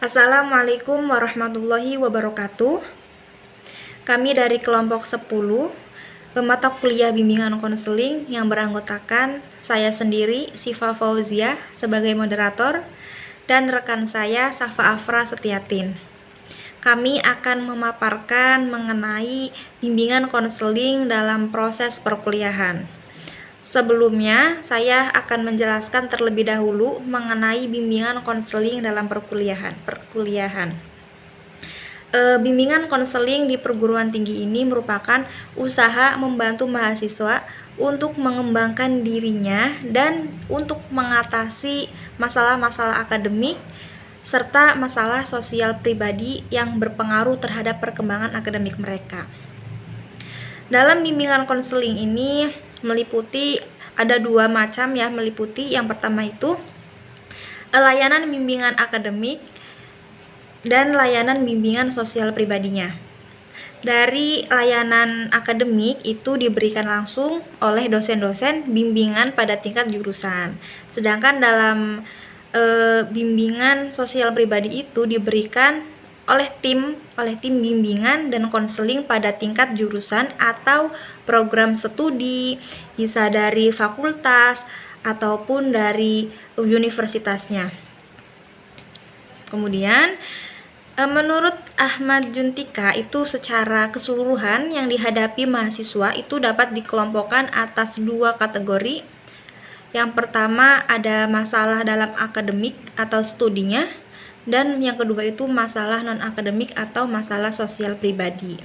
Assalamualaikum warahmatullahi wabarakatuh. Kami dari kelompok 10 mata kuliah bimbingan konseling yang beranggotakan saya sendiri, Sifa Fauziah, sebagai moderator, dan rekan saya, Safa Afra Setiatin. Kami akan memaparkan mengenai bimbingan konseling dalam proses perkuliahan. Sebelumnya, saya akan menjelaskan terlebih dahulu mengenai bimbingan konseling dalam perkuliahan. Bimbingan konseling di perguruan tinggi ini merupakan usaha membantu mahasiswa untuk mengembangkan dirinya dan untuk mengatasi masalah-masalah akademik serta masalah sosial pribadi yang berpengaruh terhadap perkembangan akademik mereka. Dalam bimbingan konseling ini ada dua macam ya, yang pertama itu layanan bimbingan akademik dan layanan bimbingan sosial pribadinya. Dari layanan akademik itu diberikan langsung oleh dosen-dosen bimbingan pada tingkat jurusan. Sedangkan dalam bimbingan sosial pribadi itu diberikan oleh tim bimbingan dan konseling pada tingkat jurusan atau program studi, bisa dari fakultas ataupun dari universitasnya. Kemudian menurut Ahmad Juntika itu secara keseluruhan yang dihadapi mahasiswa itu dapat dikelompokkan atas dua kategori. Yang pertama ada masalah dalam akademik atau studinya, dan yang kedua itu masalah non-akademik atau masalah sosial pribadi.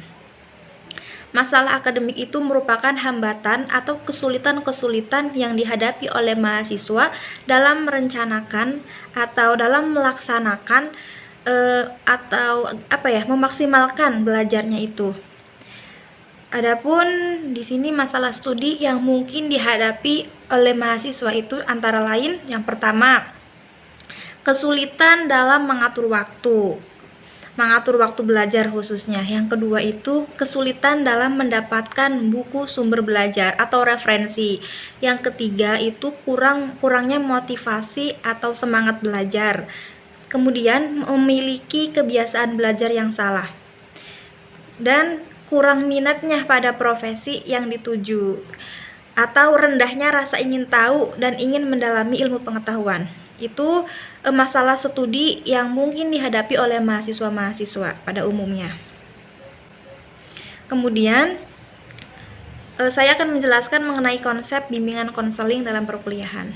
Masalah akademik itu merupakan hambatan atau kesulitan-kesulitan yang dihadapi oleh mahasiswa dalam merencanakan atau dalam melaksanakan memaksimalkan belajarnya itu. Adapun di sini masalah studi yang mungkin dihadapi oleh mahasiswa itu antara lain yang pertama, kesulitan dalam mengatur waktu belajar khususnya. Yang kedua itu kesulitan dalam mendapatkan buku sumber belajar atau referensi. Yang ketiga itu kurangnya motivasi atau semangat belajar. Kemudian memiliki kebiasaan belajar yang salah. Dan kurang minatnya pada profesi yang dituju, atau rendahnya rasa ingin tahu dan ingin mendalami ilmu pengetahuan. Itu masalah studi yang mungkin dihadapi oleh mahasiswa-mahasiswa pada umumnya. Kemudian saya akan menjelaskan mengenai konsep bimbingan konseling dalam perkuliahan.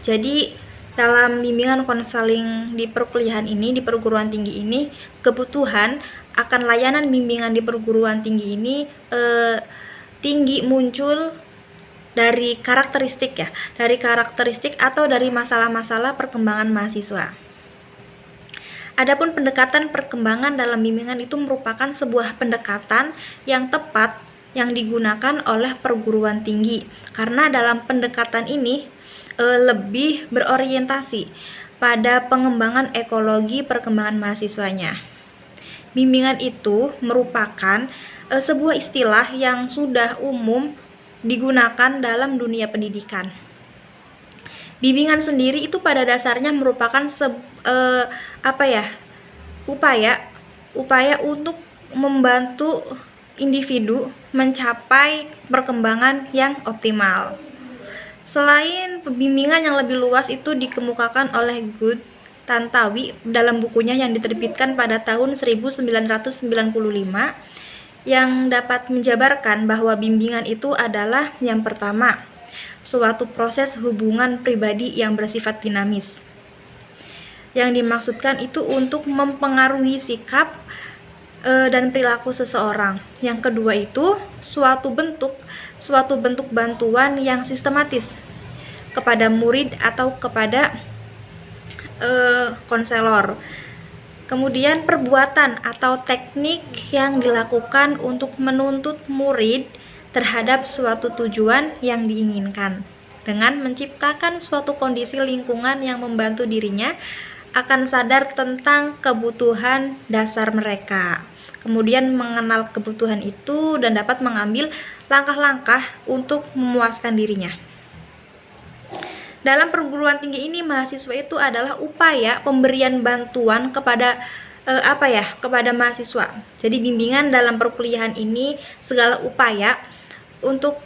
Jadi dalam bimbingan konseling di perkuliahan ini, di perguruan tinggi ini, kebutuhan akan layanan bimbingan di perguruan tinggi ini tinggi muncul dari karakteristik atau dari masalah-masalah perkembangan mahasiswa. Adapun pendekatan perkembangan dalam bimbingan itu merupakan sebuah pendekatan yang tepat yang digunakan oleh perguruan tinggi, karena dalam pendekatan ini lebih berorientasi pada pengembangan ekologi perkembangan mahasiswanya. Bimbingan itu merupakan sebuah istilah yang sudah umum digunakan dalam dunia pendidikan. Bimbingan sendiri itu pada dasarnya merupakan upaya untuk membantu individu mencapai perkembangan yang optimal. Selain pembimbingan yang lebih luas itu dikemukakan oleh Good Tantawi dalam bukunya yang diterbitkan pada tahun 1995 yang dapat menjabarkan bahwa bimbingan itu adalah yang pertama, suatu proses hubungan pribadi yang bersifat dinamis. Yang dimaksudkan itu untuk mempengaruhi sikap dan perilaku seseorang. Yang kedua itu suatu bentuk bantuan yang sistematis kepada murid atau kepada konselor. Kemudian perbuatan atau teknik yang dilakukan untuk menuntut murid terhadap suatu tujuan yang diinginkan dengan menciptakan suatu kondisi lingkungan yang membantu dirinya akan sadar tentang kebutuhan dasar mereka, kemudian mengenal kebutuhan itu dan dapat mengambil langkah-langkah untuk memuaskan dirinya. dalam perguruan tinggi ini mahasiswa itu adalah upaya pemberian bantuan kepada kepada mahasiswa. Jadi bimbingan dalam perkuliahan ini segala upaya untuk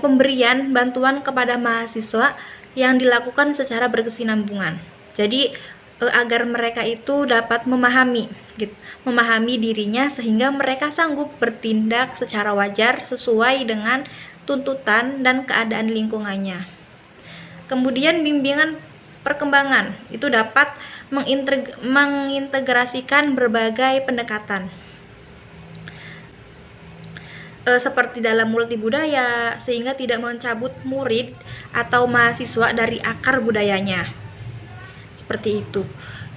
pemberian bantuan kepada mahasiswa yang dilakukan secara berkesinambungan. Jadi agar mereka itu dapat memahami dirinya sehingga mereka sanggup bertindak secara wajar sesuai dengan tuntutan dan keadaan lingkungannya. Kemudian bimbingan perkembangan itu dapat mengintegrasikan berbagai pendekatan seperti dalam multibudaya sehingga tidak mencabut murid atau mahasiswa dari akar budayanya. Seperti itu.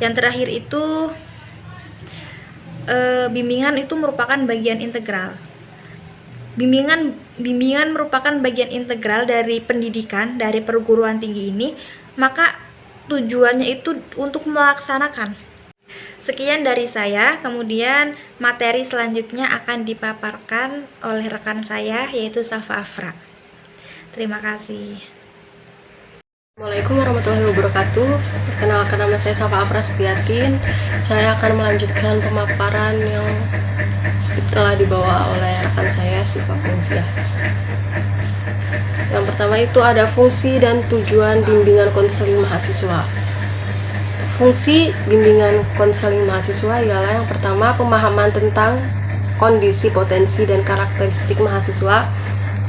Yang terakhir itu bimbingan itu merupakan bagian integral. Bimbingan merupakan bagian integral dari pendidikan dari perguruan tinggi ini, maka tujuannya itu untuk melaksanakan. Sekian dari saya, kemudian materi selanjutnya akan dipaparkan oleh rekan saya yaitu Safa Afra. Terima kasih. Assalamualaikum warahmatullahi wabarakatuh. Perkenalkan, nama saya Safa Afra Setiatin. Saya akan melanjutkan pemaparan yang telah dibawa oleh rekan saya Siva Fauziah. Yang pertama itu ada fungsi dan tujuan bimbingan konseling mahasiswa. Fungsi bimbingan konseling mahasiswa ialah yang pertama pemahaman tentang kondisi, potensi, dan karakteristik mahasiswa.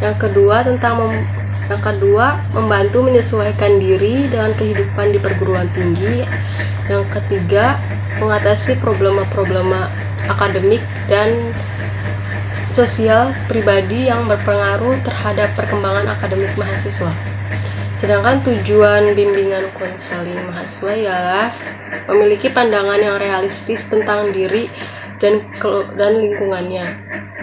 Yang kedua membantu menyesuaikan diri dengan kehidupan di perguruan tinggi. Yang ketiga, mengatasi problema-problema akademik dan sosial pribadi yang berpengaruh terhadap perkembangan akademik mahasiswa. Sedangkan tujuan bimbingan konseling mahasiswa ialah memiliki pandangan yang realistis tentang diri dan lingkungannya.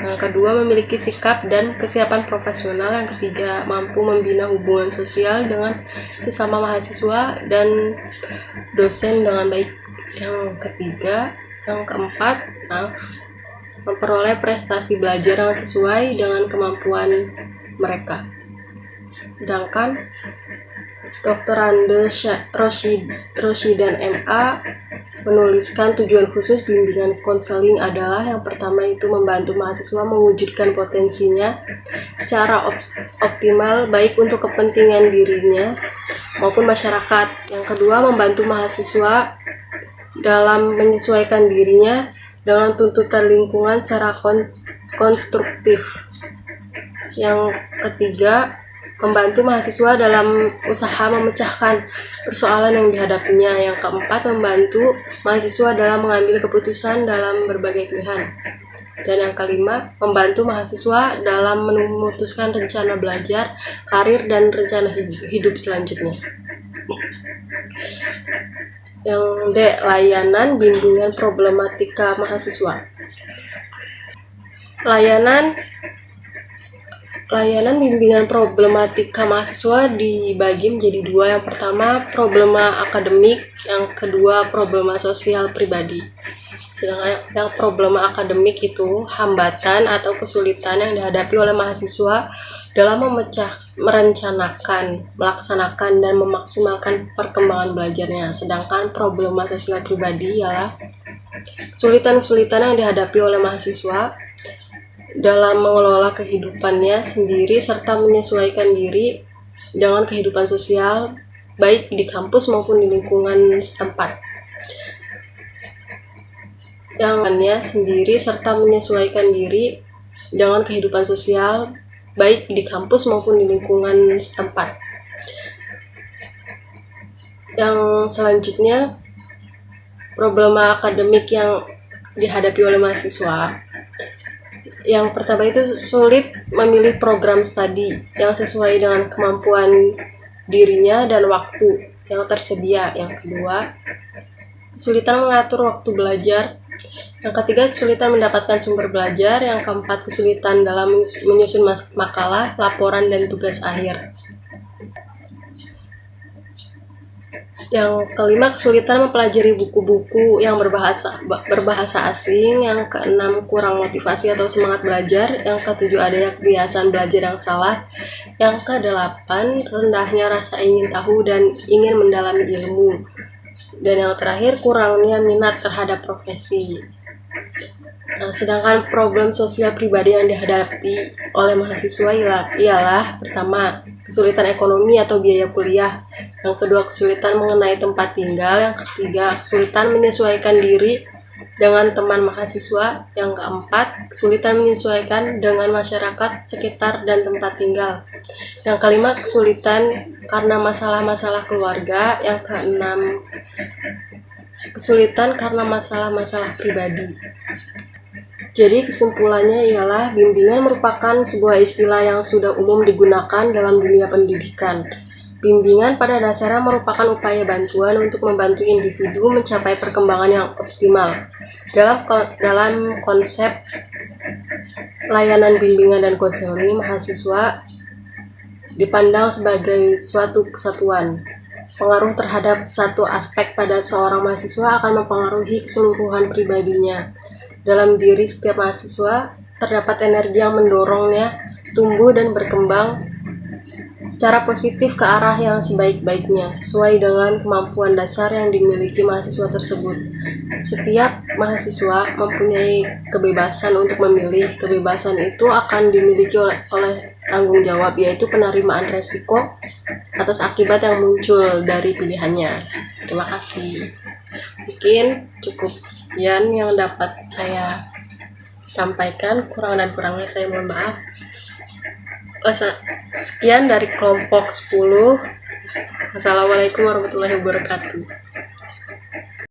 Yang kedua, memiliki sikap dan kesiapan profesional. Yang ketiga, mampu membina hubungan sosial dengan sesama mahasiswa dan dosen dengan baik. Yang keempat, memperoleh prestasi belajar yang sesuai dengan kemampuan mereka. Sedangkan Dr. Ande Roshidan MA menuliskan tujuan khusus bimbingan konseling adalah yang pertama itu membantu mahasiswa mewujudkan potensinya secara optimal baik untuk kepentingan dirinya maupun masyarakat. Yang kedua, membantu mahasiswa dalam menyesuaikan dirinya dengan tuntutan lingkungan secara konstruktif. Yang ketiga, membantu mahasiswa dalam usaha memecahkan persoalan yang dihadapinya. Yang keempat, membantu mahasiswa dalam mengambil keputusan dalam berbagai pilihan. Dan yang kelima, membantu mahasiswa dalam memutuskan rencana belajar, karir, dan rencana hidup selanjutnya. Yang D, layanan bimbingan problematika mahasiswa. Layanan bimbingan problematika mahasiswa dibagi menjadi dua. Yang pertama, problema akademik. Yang kedua, problema sosial pribadi. Sedangkan yang problema akademik itu hambatan atau kesulitan yang dihadapi oleh mahasiswa dalam merencanakan, melaksanakan, dan memaksimalkan perkembangan belajarnya. Sedangkan problema sosial pribadi ialah kesulitan-kesulitan yang dihadapi oleh mahasiswa dalam mengelola kehidupannya sendiri serta menyesuaikan diri dengan kehidupan sosial baik di kampus maupun di lingkungan setempat. Yang sendiri serta menyesuaikan diri dengan kehidupan sosial baik di kampus maupun di lingkungan setempat. Yang selanjutnya, problema akademik yang dihadapi oleh mahasiswa. Yang pertama itu sulit memilih program studi yang sesuai dengan kemampuan dirinya dan waktu yang tersedia. Yang kedua, kesulitan mengatur waktu belajar. Yang ketiga, kesulitan mendapatkan sumber belajar. Yang keempat, kesulitan dalam menyusun makalah, laporan, dan tugas akhir. Yang kelima, kesulitan mempelajari buku-buku yang berbahasa asing. Yang keenam, kurang motivasi atau semangat belajar. Yang ketujuh, adanya kebiasaan belajar yang salah. Yang kedelapan, rendahnya rasa ingin tahu dan ingin mendalami ilmu. Dan yang terakhir, kurangnya minat terhadap profesi. Nah, sedangkan problem sosial pribadi yang dihadapi oleh mahasiswa ialah pertama, kesulitan ekonomi atau biaya kuliah. Yang kedua, kesulitan mengenai tempat tinggal. Yang ketiga, kesulitan menyesuaikan diri dengan teman mahasiswa. Yang keempat, kesulitan menyesuaikan dengan masyarakat sekitar dan tempat tinggal. Yang kelima, kesulitan karena masalah-masalah keluarga. Yang keenam, kesulitan karena masalah-masalah pribadi. Jadi kesimpulannya ialah bimbingan merupakan sebuah istilah yang sudah umum digunakan dalam dunia pendidikan. Bimbingan pada dasarnya merupakan upaya bantuan untuk membantu individu mencapai perkembangan yang optimal. Dalam konsep layanan bimbingan dan konseling, mahasiswa dipandang sebagai suatu kesatuan. Pengaruh terhadap satu aspek pada seorang mahasiswa akan mempengaruhi keseluruhan pribadinya. Dalam diri setiap mahasiswa terdapat energi yang mendorongnya tumbuh dan berkembang secara positif ke arah yang sebaik-baiknya, sesuai dengan kemampuan dasar yang dimiliki mahasiswa tersebut. Setiap mahasiswa mempunyai kebebasan untuk memilih. Kebebasan itu akan dimiliki oleh tanggung jawab, yaitu penerimaan resiko atas akibat yang muncul dari pilihannya. Terima kasih. Mungkin cukup sekian yang dapat saya sampaikan, kurang dan kurangnya saya mohon maaf. Sekian dari kelompok 10. Wassalamualaikum warahmatullahi wabarakatuh.